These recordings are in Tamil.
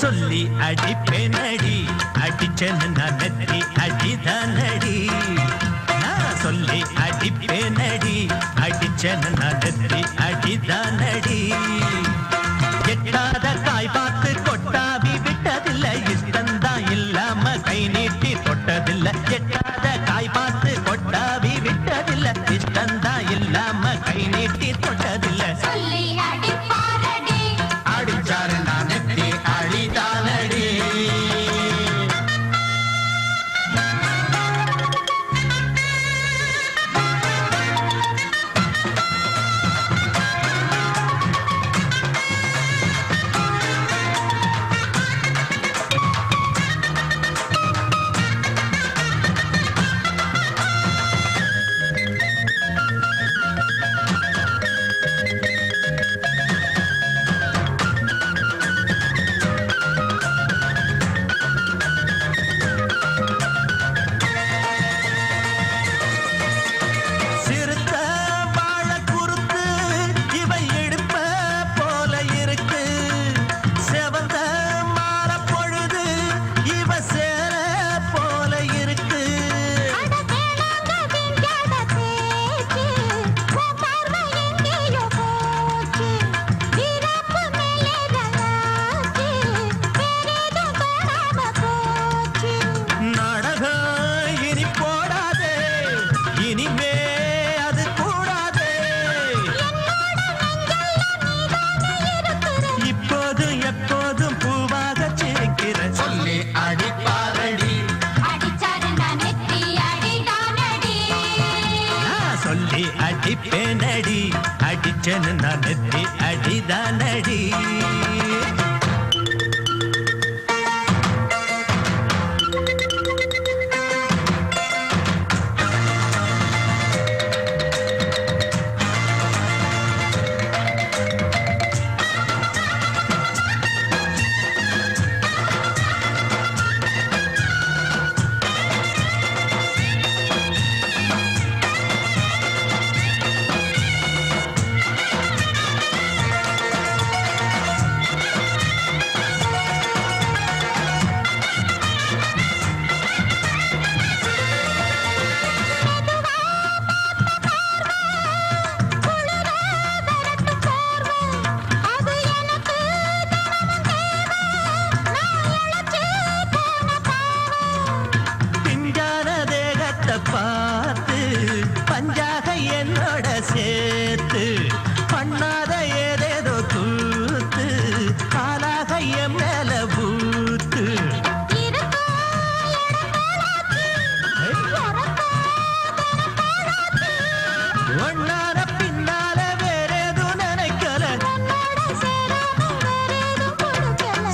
சொல்லி அடிப்பேனடி அடிச்சனு நெத்தி அடிதானடி நான் சொல்லி அடிப்பேனடி அடிச்சனு நெத்தி அடிதானடி எட்டாத காய் பார்த்து கொட்டாவி விட்டதில்லை இஷ்டந்தான் இல்லாம கை நீட்டி தொட்டதில்லை எட்டாத காய் பார்த்து கொட்டாவி விட்டதில்லை இஷ்டந்தான் இல்லாம கை நீட்டி தொட்டதில்லை சொல்லி அடிப்பாரடி அடிச்சாரு நான் நெத்தி அடிதானடி அடிப்பேனடி அடிச்சனு நான் நெத்தி அடிதானடி பார்த்து பஞ்சாக என்னோட சேர்த்து பண்ணாத ஏதேதோ தூத்து காலாக என் மேல பூத்து ஒன்னார பின்னால வேறேதும் நினைக்கல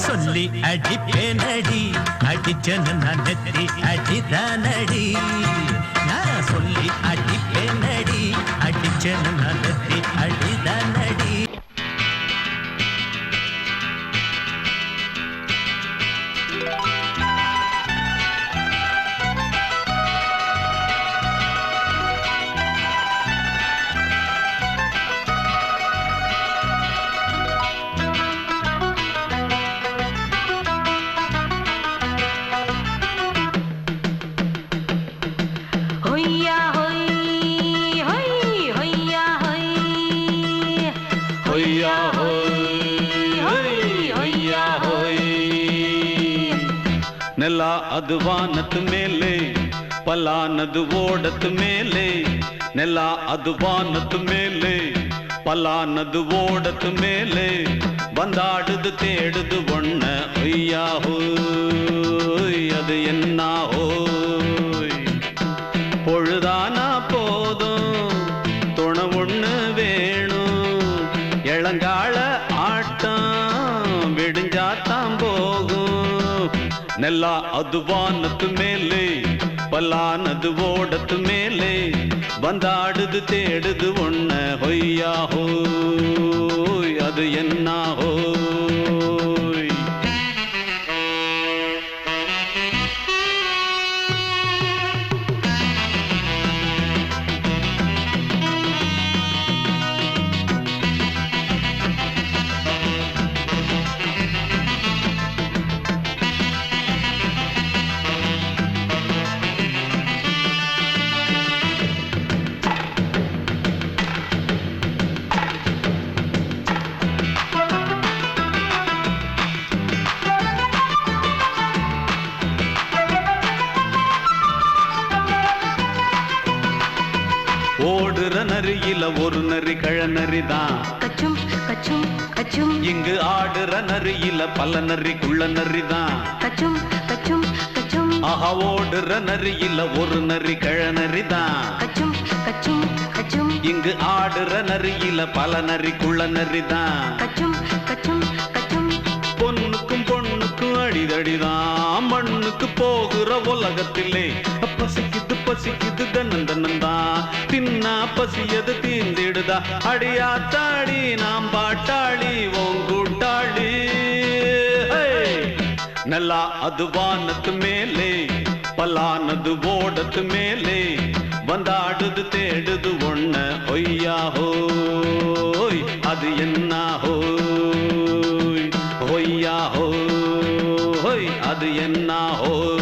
சொல்லி அடிப்பேனடி அடிச்சனு நான் நெத்தி அடிதானடி நான் சொல்லி அடிப்பேனடி அடிச்சனு நான் நெத்தி அடிதானடி ನೆಲ ಅದು ವಾನದ ಮೇಲೆ ಪಲಾನದು ಓಡದ ಮೇಲೆ ನೆಲ ಅದು ವಾನದ ಮೇಲೆ ಪಲಾನದು ಓಡದ ಮೇಲೆ ಬಂದಾಡುದು தேடுது ஒண்ண ஒய்யா ஹோய் அது என்ன ஹோய் பொழுதானா போதும் துணை ஒண்ணு வேணும் இளங்கால ஆட்டம் விடிஞ்சாத்தான் போகும் ನೆಲ ಅದು ವಾನದ ಮೇಲೆ ಪಲಾನದು ಓಡದ ಮೇಲೆ ಬಂದಾಡುದು தேடுது ஒண்ண ಹೊಯ್ಯಾ ஹோய் அது என்ன ஹோய் நரியில ஒரு நரி கழநரிதான். கச்சும் கச்சும் கச்சும் இங்கு ஆடுற நரியில பல நரி குள்ள நரிதான். கச்சும் கச்சும் கச்சும் ஆஹா ஓடுற நரியில ஒரு நரி கழநரிதான். கச்சும் கச்சும் கச்சும் இங்கு ஆடுற நரியில பல நரி குள்ள நரிதான். கச்சும் கச்சும் கச்சும் பொண்ணுக்கும் பொண்ணுக்கும் அடிதடிதான். மண்ணுக்கு போகிற உலகத்திலே பசிக்குது பசிக்குது தன்னன் தன்னந்தான். தின்னா பசியது தீர்ந்திடுதா. அடியாத்தாடி நாம் பாட்டாளி ஓங்கூட்டாளி. நல்லா அது வானத்து மேலே பலானது ஓடத்து மேலே வந்தாடுது தேடுது ஒண்ண ஒய்யா ஹோய் அது என்ன ஹோய் ஒய்யா ஹோய் அது என்ன ஹோய்.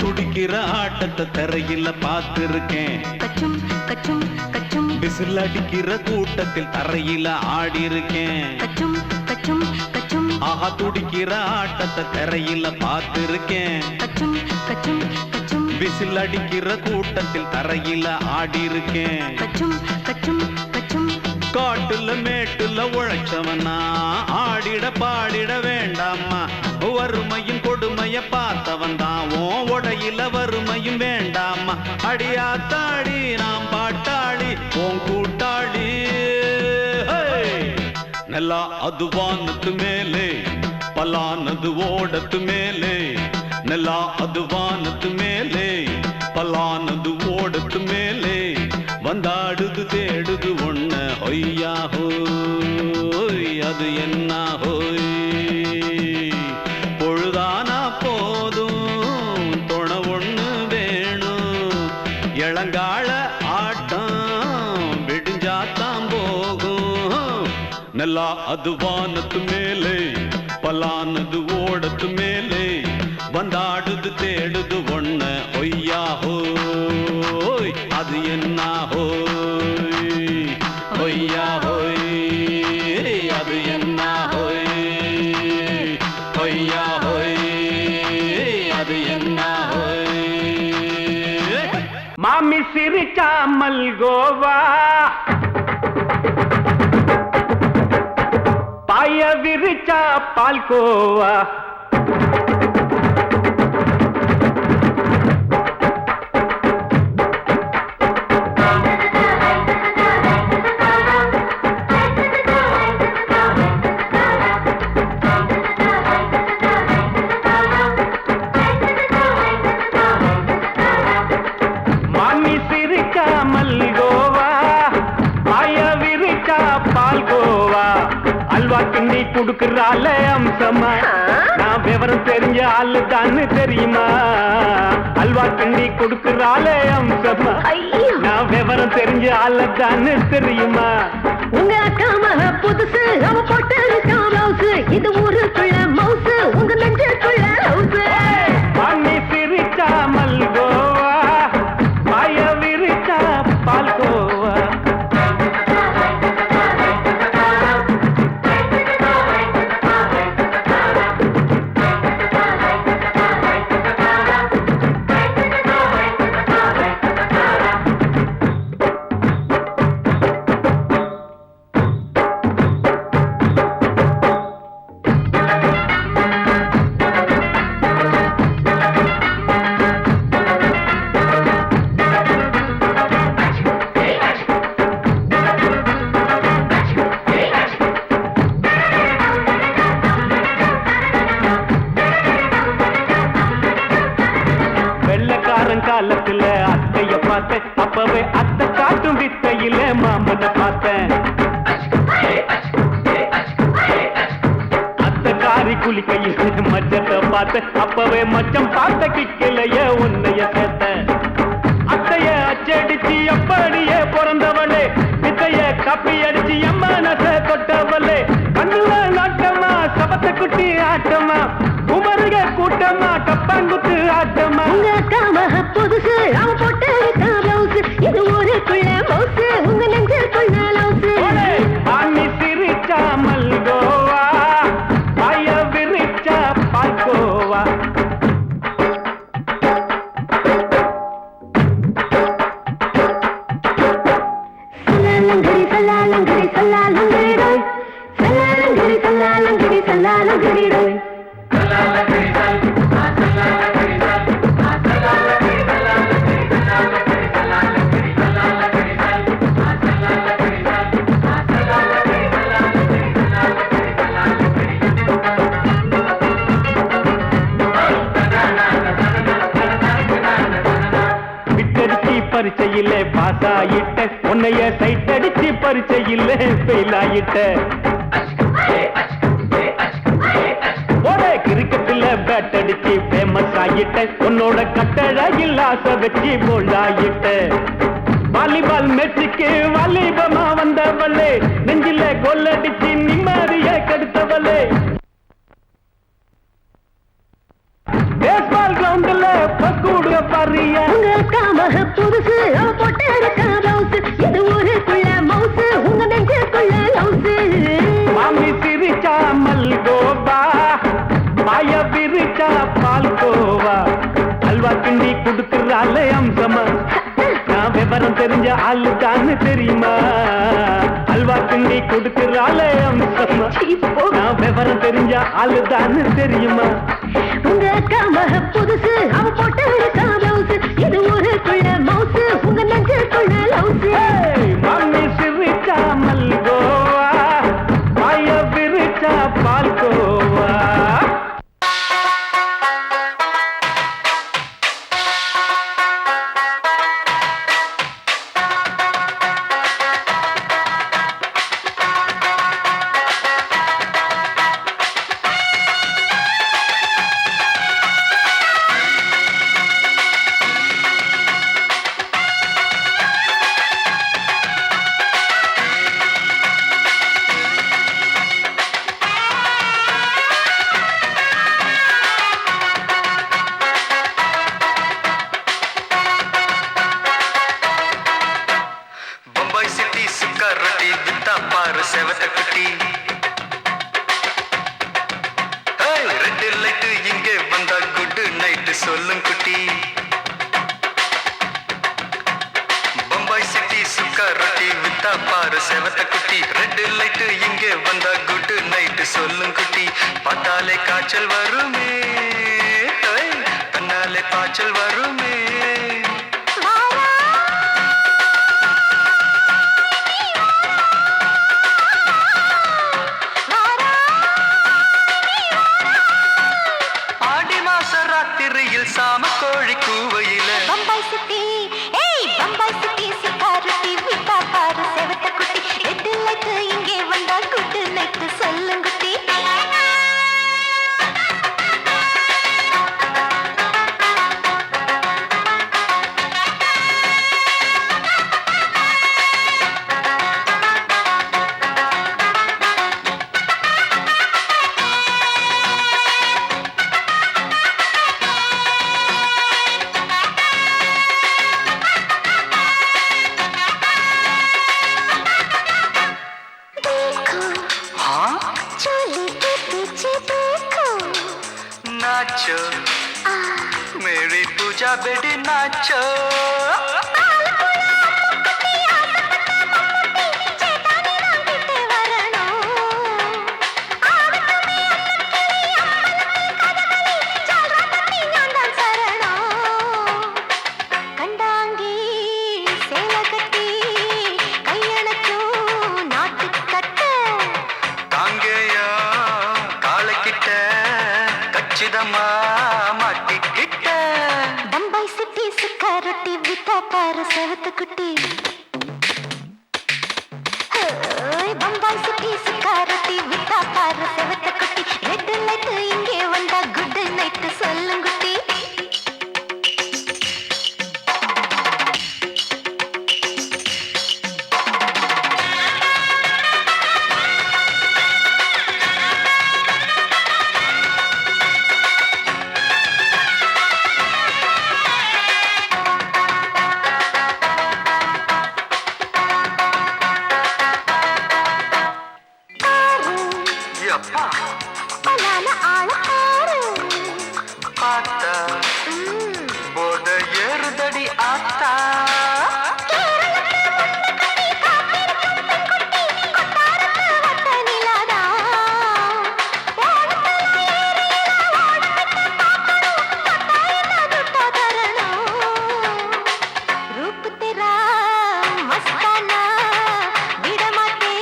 துடிக்கிற ஆட்டத்தை தரையில பார்த்திருக்கேன். கச்சும் கச்சும் கச்சும் விசில் அடிக்கிற கூட்டத்தில் தரையில ஆடி இருக்கேன். கச்சும் கச்சும் கச்சும் ஆஹா துடிக்கிற ஆட்டத்தை தரையில பார்த்திருக்கேன். கச்சும் கச்சும் கச்சும் விசில் அடிக்கிற கூட்டத்தில் தரையில ஆடி இருக்கேன். கச்சும் கச்சும் கச்சும் காட்டுல மேட்டுல உழைச்சவனா ஆடிட பாடிட வேண்டாமா. வறுமையும் கொடுமைய பார்த்தவன் தான் உன் உடையில வறுமையும் வேண்டாமா. அடியாத்தாடி நாம் பாட்டாளி உன் கூட்டாளி. நல்லா அது வானத்து மேலே பலானது ஓடத்து மேலே. நல்லா அது வானத்து மேலே பலானது ஓடத்து மேலே வந்தாடுது தேடுது ஒண்ண ஒய்யா ஹோய் அது என்ன ஹோய். பொழுதானா போதும் துணை ஒண்ணு வேணும். இளங்கால ஆட்டம் விடிஞ்சாத்தான் போகும். நல்லா அது வானத்து மேலே பலானது ஓடத்து மேலே வந்தாடுது தேடுது ஒண்ண ஒய்யா ஹோய் அது என்ன ஹோய் ஒய்யா ஹோய் அது என்ன ஹோய் ஒய்யா ஹோய் அது என்ன ஹோய். மாமி சிரிச்சா மல்கோவா பாய விரிச்சா பால்கோவா. மாமி சிரிச்சா மல்கோவா பாய விரிச்சா பால்கோவா. அல்வா கிண்ணி குடுக்கறால அம்சமா நான் விவரம் தெரிஞ்ச ஆளு தான்னு தெரியுமா. அல்வா கிண்ணி குடுக்கறால அம்சமா நான் விவரம் தெரிஞ்ச ஆளு தான்னு தெரியுமா. உங்க அக்கா மக புதுசு அவ போட்டு ப்ளவுஸ். இது ஊருக்குள்ள மவுசு உங்க நெஞ்சுக்குள்ள ஹவுஸ். மாமி சிரிச்சா மல்கோவா பாய விரிச்சா பால்கோவா. காலத்துல அத்தைய பார்த்தேன். அப்பவே அத்தை காட்டும் வித்தையில மாமனை பார்த்தேன். அத்தை காரி குளிக்கையில் மச்சத்தை பார்த்தேன். அப்பவே மச்சம் பார்த்த கிக்கலைய உன்னைய சேர்த்த. அத்தைய அச்சடிச்சு அப்படியே காப்பி அடிச்சு எம்மானச தொட்டவளே கண்ணுல நாட்டமா சபத்த குட்டி ஆட்டமா குமருக கூட்டமா கப்பாங்குத்து ஆட்டமா உங்க அக்கா மக புதுசு அவ போட்டு பிளவுஸ் இது ஊருக்குள்ள மவுசு உங்க நெஞ்சுக்குள்ள லவுசு ஆமி சிரிச்சா மல்கோவா பாய விரிச்சா பால்கோவா சல்லாலங்கடி சல்லாலங்கடி சல்லாலங்கடி சல்லாலங்கடி சல்லாலங்கடி பரிச்சையிலே பாஸ் ஆயிட்ட உன்னைய சைட் அடிச்சு பரிச்சையிலே ஃபெயில் ஆயிட்ட கிரிக்கெட்ல பேட் அடிச்சு ஃபேமஸ் ஆயிட்ட உன்னோட கட்டழகில் ஆசை வச்சு போல்ட் ஆயிட்ட வாலிபால் மேட்சுக்கு வாலிபமா வந்தவளே நெஞ்சில கோல் அடிச்சு நிம்மதிய கெடுத்தவளே பேஸ்பால் கிரவுண்ட்ல பக்கூடுக பாரியா உங்க அக்கா மக புதுசு அவ போட்டு பிளவுஸ் இது ஊருக்குள்ள மவுசு உங்க நெஞ்சுக்குள்ள லவுசு மாமி சிரிச்சா மல்கோவா பாய விரிச்சா பால்கோவா அல்வா கிண்டி குடுக்கறால அம்சமா நான் விவரம் தெரிஞ்ச ஆளு தானே தெரியுமா அல்வா கிண்டி குடுக்கறால அம்சமா நான் விவரம் தெரிஞ்ச ஆளு தானே தெரியுமா உங்க அக்கா மக புதுசு அவ போட்டு பிளவுஸ் இது ஊருக்குள்ள மவுசு உங்க நெஞ்சுக்குள்ள லவுசு மாமி சிரிச்சா மல்கோவா பாய விரிச்சா பால்கோவா செவத்த குட்டி ரெண்டு லைட்டு இங்கே வந்தா குட் நைட்டு சொல்லும் குட்டி பம்பாய் சிட்டி சுக்கா ரொட்டி வித்தா பாரு செவத்த குட்டி ரெண்டு லைட்டு இங்கே வந்தா குட் நைட்டு சொல்லும் குட்டி பார்த்தாலே காய்ச்சல் வருமே கண்ணாலே காய்ச்சல் வருமே சாம கோழி கூவையில பம்பாய் சிட்டி பம்பாய் சிட்டி சிக்காருட்டி விட்டா பாரு செவத்த குட்டி ரெட்டு லைட்டு இங்கே வந்தா குட்டு நைட்டு சொல்லுங்குட்டி नाचो मेरी पूजा बेटी नाचो பம்பாய் சிட்டி சிக்காரட்டி வித்தா பாரு செவத்த குட்டி பம்பாய் சிட்டி சிக்காரட்டி வித்தா பாரு செவத்த குட்டி ரெட் லைட் இங்கே வந்தா குட் நைட் சொல்லுங்குட்டி பார்த்தானா விடமாட்டே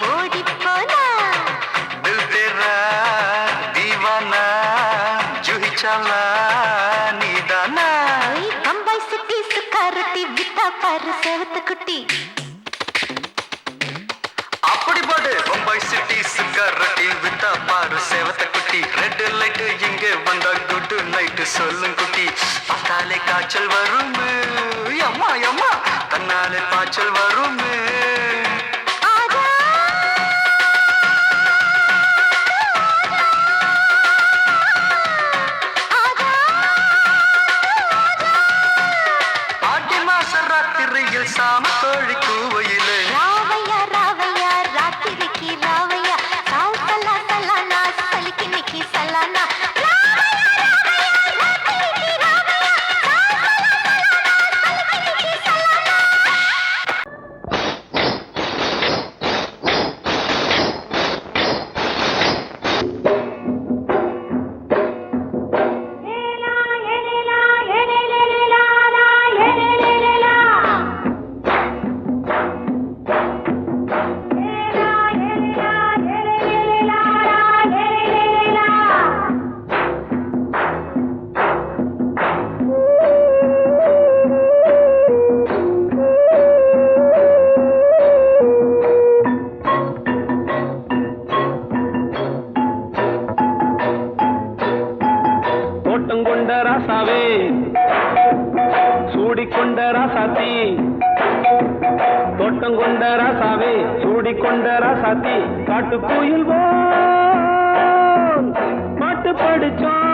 ஓடி போனா दिल तेरा दीवाना जूही चाला नीदाना பம்பாய் சிட்டி சுக்காரட்டி வித்தா பாரு செவத்து குட்டி அப்படி போடு பம்பாய் சிட்டி சுக்காரட்டி வித்தா பாரு சேவத்த குட்டி ரெட் லைட் இங்கே வந்தா குட் நைட் சொல்லும் குட்டி பார்த்தாலே காய்ச்சல் வரும் அம்மா அம்மா தன்னாலே பாய்ச்சல் வரும் ஆடி மாச ராத்திரியில் சாம கோழி கூவையிலே ராவையா ராவையா ராத்திரிக்கு ராவையா சாவு சலா சலானா சலிக்கு நிக்கி சலானா தோட்டம் கொண்ட ராசாவே சூடிக்கொண்ட ராசாத்தி தோட்டம் கொண்ட ராசாவே சூடிக்கொண்ட ராசாத்தி காட்டு கோயில் பாட்டு படிச்சோம்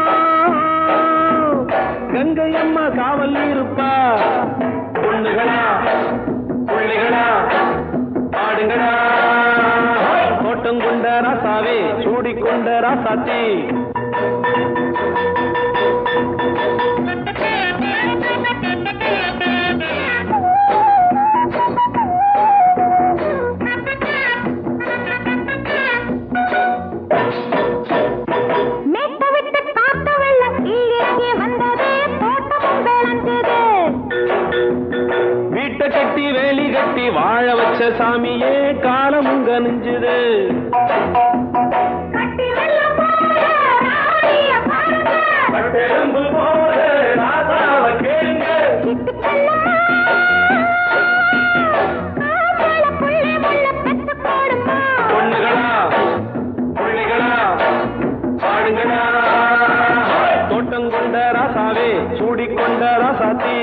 கங்கை அம்மா காவல் இருப்பா பொண்ணுகளா புள்ளிகளா பாடுங்களா தோட்டம் கொண்ட ராசாவே சூடிக்கொண்ட ராசாத்தி வீட்டை கட்டி வேலி கட்டி வாழ வச்ச சாமியே காலம் உங்க நெஞ்சுது பொண்ணுகளா புள்ளிகளா பாடுங்களா தோட்டம் கொண்ட ராசாவே சூடிக்கொண்ட ராசாத்தி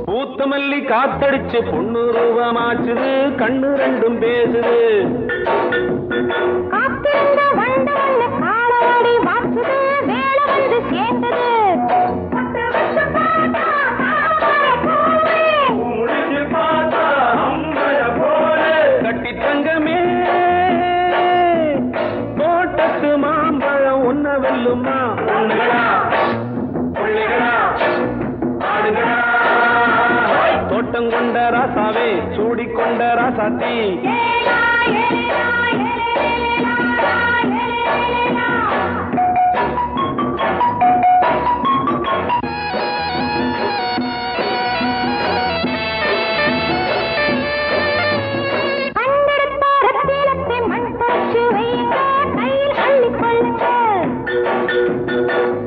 பூத்தமல்லி காத்தடிச்சு பொண்ணு ரூபமாச்சுது கண்ணு ரெண்டும் பேசுது கட்டி தங்கமே தோட்டத்து மாம்பழம் உன்ன வெல்லுமா பொண்ணுகளா புள்ளிகளா ஆடுகளா தோட்டம் கொண்ட ராசாவே சூடிக்கொண்ட ராசாத்தி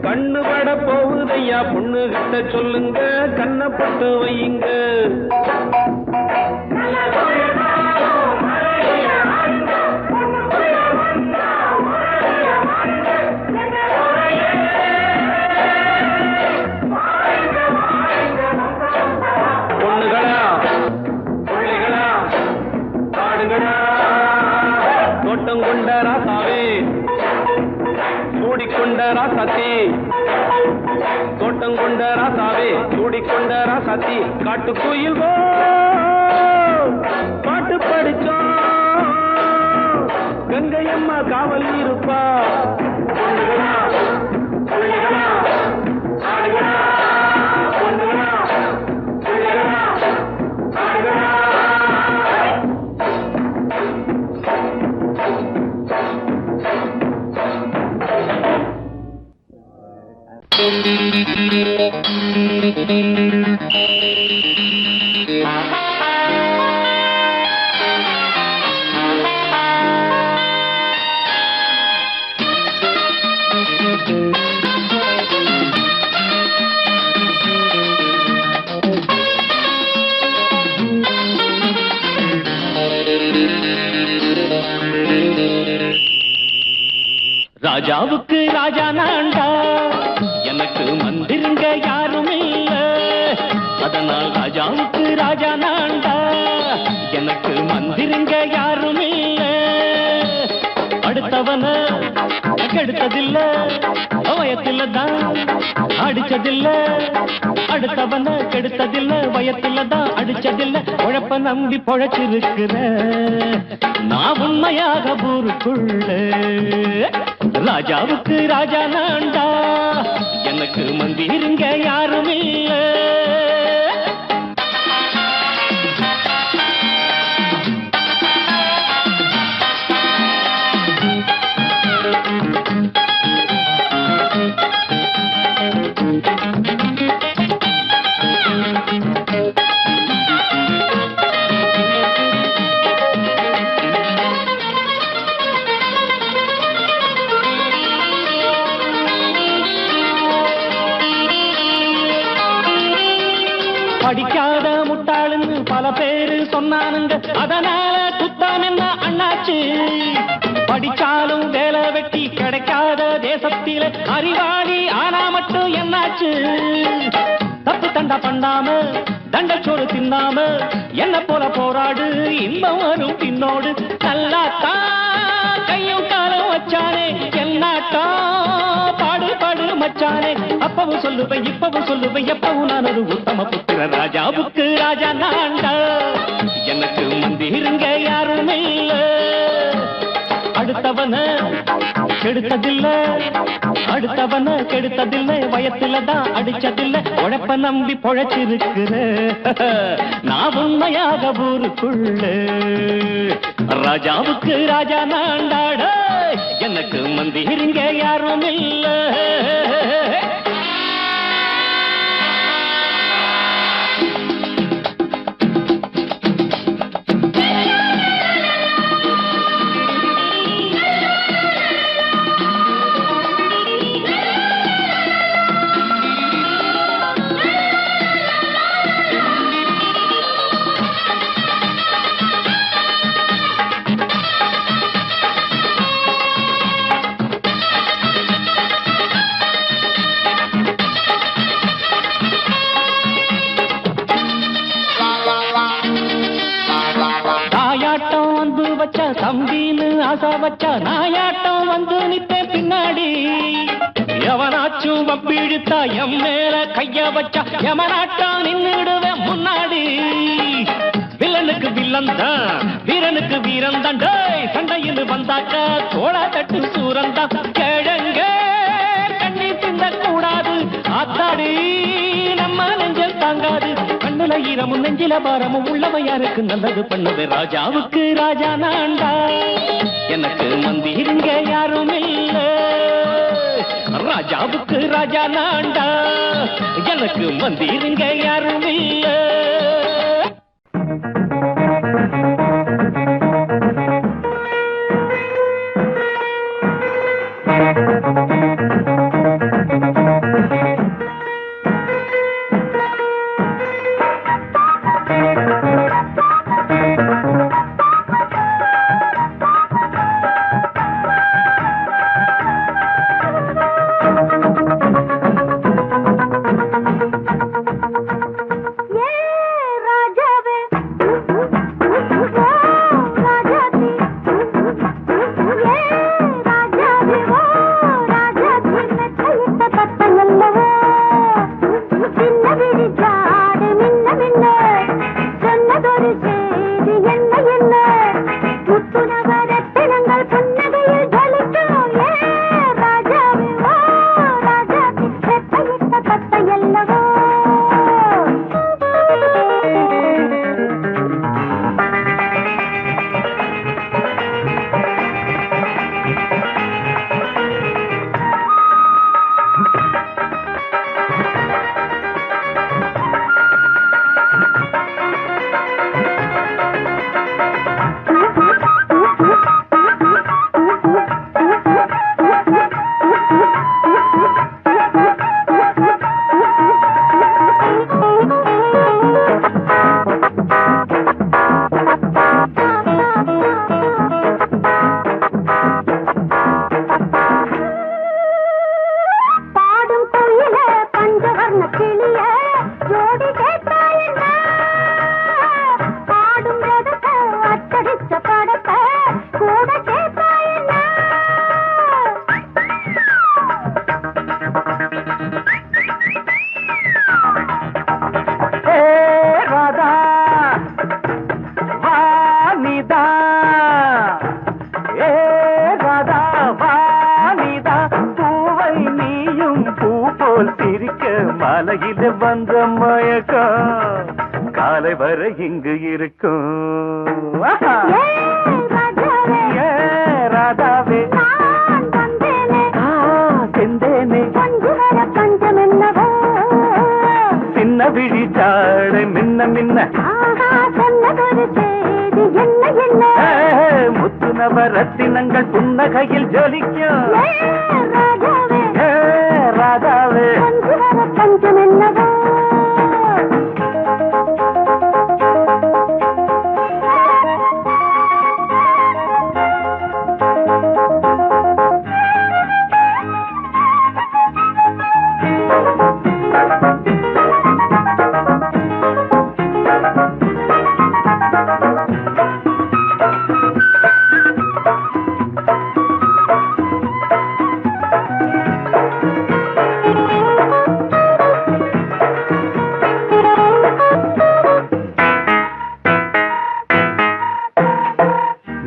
கண்ணு பட போகுதையா பொண்ணு கிட்ட சொல்லுங்க கண்ணப்பட்டு வையுங்க பொண்ணுகளா புள்ளிகளா பாடுங்களா தோட்டம் கொண்ட ராசாவே சூடிக்கொண்ட ராசாத்தி தோட்டம் கொண்ட ராசாவே சூடிக்கொண்ட ராசாத்தி காட்டு கோயில் பாட்டு படிச்சோம் கங்கை அம்மா காவல் இருப்பா பொண்ணுகளா புள்ளிகளா ஆடுகளா பொண்ணுகளா ராஜாவுக்கு ராஜா நான்டா, எனக்கு மந்திருங்க யாரும் இல்ல. அதனால் ராஜாவுக்கு ராஜா நான்டா, எனக்கு மந்திருங்க யாரும் இல்ல. அடுத்தவன கெடுத்ததில்ல, வயத்தில தான் அடிச்சதில்ல. அடுத்தவன கெடுத்ததில்ல, வயத்தில தான் அடிச்சதில்ல. உழப்ப நம்பி பொழைச்சிருக்கிற நான் உண்மையாக ஊருக்குள்ள. ராஜாவுக்கு ராஜா நான்டா, எனக்கு மந்திருங்க யாரும் இல்ல. படிக்காத முட்டாளுன்னு பல பேரு சொன்னானுங்க, அதனால குத்தம் என்ன அண்ணாச்சு. படிச்சாலும் வேலை வெட்டி கிடைக்காத தேசத்தில அறிவாளி ஆனா மட்டும் என்னாச்சு. தப்பு தண்டா பண்ணாம தண்டச்சோறு தின்னாம என்ன போல போராடு, இன்பம் வரும் பின்னோடு. நல்லாத்தான் கையும் காலம் வச்சானே, என்னாட்டா பாடு பாடு மச்சானே. அப்பவும் சொல்லுவேன் இப்பவும் சொல்லுவேன், எப்பவும் நான் ஒரு உத்தம புத்திர. ராஜாவுக்கு ராஜா நான்டா, எனக்கு மந்திருங்க யாரும் இல்ல. அடுத்தவன கெடுத்ததில்ல, அடுத்தவன கெடுத்ததில்லை, வயத்தில தான் அடிச்சதில்லை. உழைப்ப நம்பி பொழைச்சிருக்கிற நான் உண்மையாக ஊருக்குள்ள. ராஜாவுக்கு ராஜா நான்டாட, எனக்கு மந்திருங்க யாரும் இல்ல. தம்பின்னு ஆசா வச்சா நாயாட்டம் வந்து நித்தேன் பின்னாடி. எவனாச்சும் வப்பிழுத்தா எம் மேல கைய வச்சா எமனாட்டம் நின்னுடுவேன் முன்னாடி. வில்லனுக்கு வில்லன் தான், வீரனுக்கு வீரன் தான். சண்டையில் வந்தாக்க தோளா தட்டு சூரன் தான். கிழங்க கண்ணி தின்ன கூடாது, ஆத்தாடி நம்ம நெஞ்சல் தாங்காது. கண்ணுல ஈரமும் நெஞ்சில பாரமும் உள்ளவன் யாருக்கு நல்லது பண்ணுது. ராஜாவுக்கு ராஜா நான்டா, எனக்கு மந்திருங்க யாரும் இல்ல. ராஜாவுக்கு ராஜா நான்டா, எனக்கு மந்திருங்க யாரும் இல்ல. காலையில வந்த மயக்கம் காலை வரை இங்கு இருக்கும் ஆஹா. ஏ ராதாவே செந்தேனே சின்ன விழி சாடு மின்ன மின்ன முத்து நவரத்தினங்கள் புன்னகையில் ஜொலிக்கும் ஏ ராதாவே பஞ்சம் என்னவோ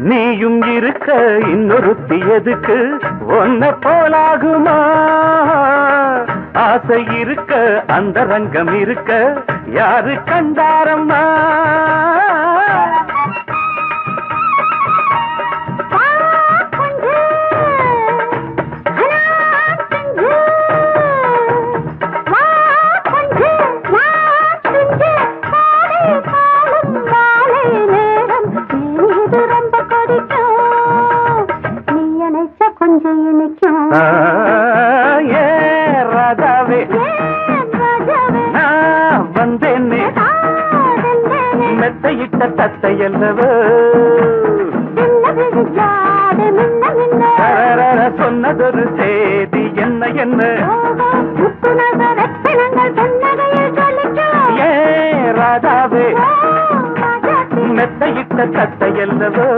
நீயும் இருக்க இன்னொருத்தி எதுக்கு ஒன்ன போலாகுமா ஆசை இருக்க அந்த ரங்கம் இருக்க யாரு கண்டாரம்மா ஏ ராதாவே நான் வந்தேனே மெத்தையிட்ட தத்தையல்லவோ சொன்னதொரு செய்தி என்ன என்ன ஏ ராதாவே மெத்தையிட்ட தத்தையல்லவோ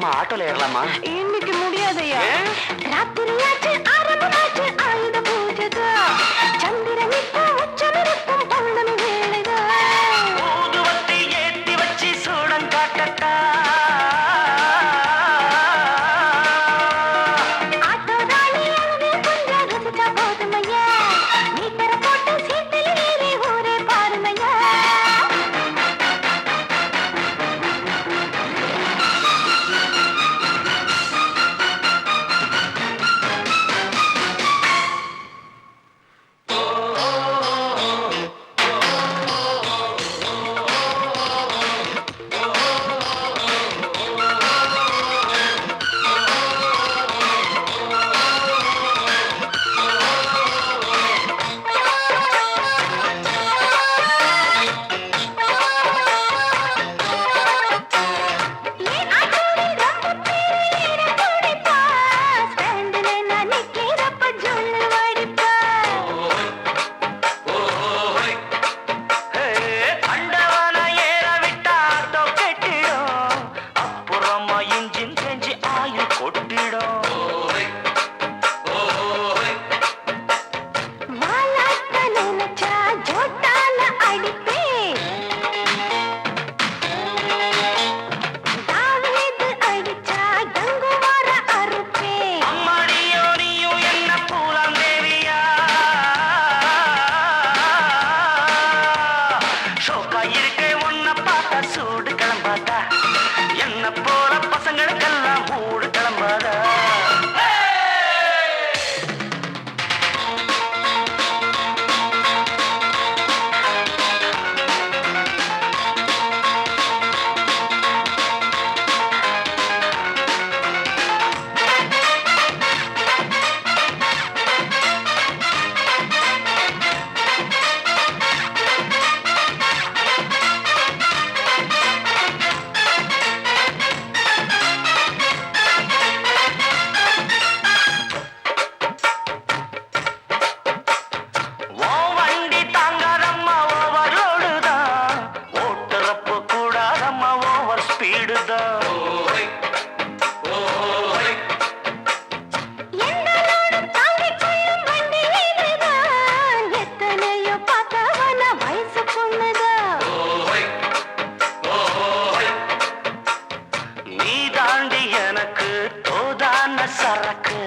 வாமா ஆட்டோல ஏறலாமா? இன்னைக்கு முடியாதையா? ராத்திரியாச்சு ஆரம்பமாச்சு ஆயுத பூஜைதா. சந்திரன் இப்போ உச்சமிருக்கும் பௌர்ணமி வேளைதா. ஊதுவத்தி ஏத்தி வச்சு சூடம் காட்டட்டா. ஆட்டோதானி அழுது கொஞ்சம் ரசிச்சா போதுமையா. மீட்டர போட்டு சீட்டில் ஏறி ஊரே பாருமையா. அண்டவன ஏற விட்டா ஆட்டோ கெட்டிடும். அப்புறமா இன்ஜின் செஞ்சு ஆயில் கொட்டிடும். வாலாட்ட நினைச்சா ஜோட்டால அடிப்பேன். தாவீது அடிச்சா கங்குவார அறுப்பேன். அம்மாடியோ நீயும் என்ன பூலாம் தேவியா? ஷோக்கா இருக்கே உன்னை பார்த்தா சூடு கிளம்பாதா? என்ன போல பசங்களுக்கெல்லாம் மூடு கிளம்பாதா? ஓ வண்டி தாங்காதம்மா ஓவர்லோடு தான். ஓட்டுறப்ப கூடாதம்மா ஓவர் ஸ்பீடு தான். என்னோடு தாங்கிக் கொள்ளும் வண்டி இதுதான். எத்தனையோ பார்த்தவன வயசு பொண்ணுதான். நீ தாண்டி எனக்கு தோதான சரக்கு.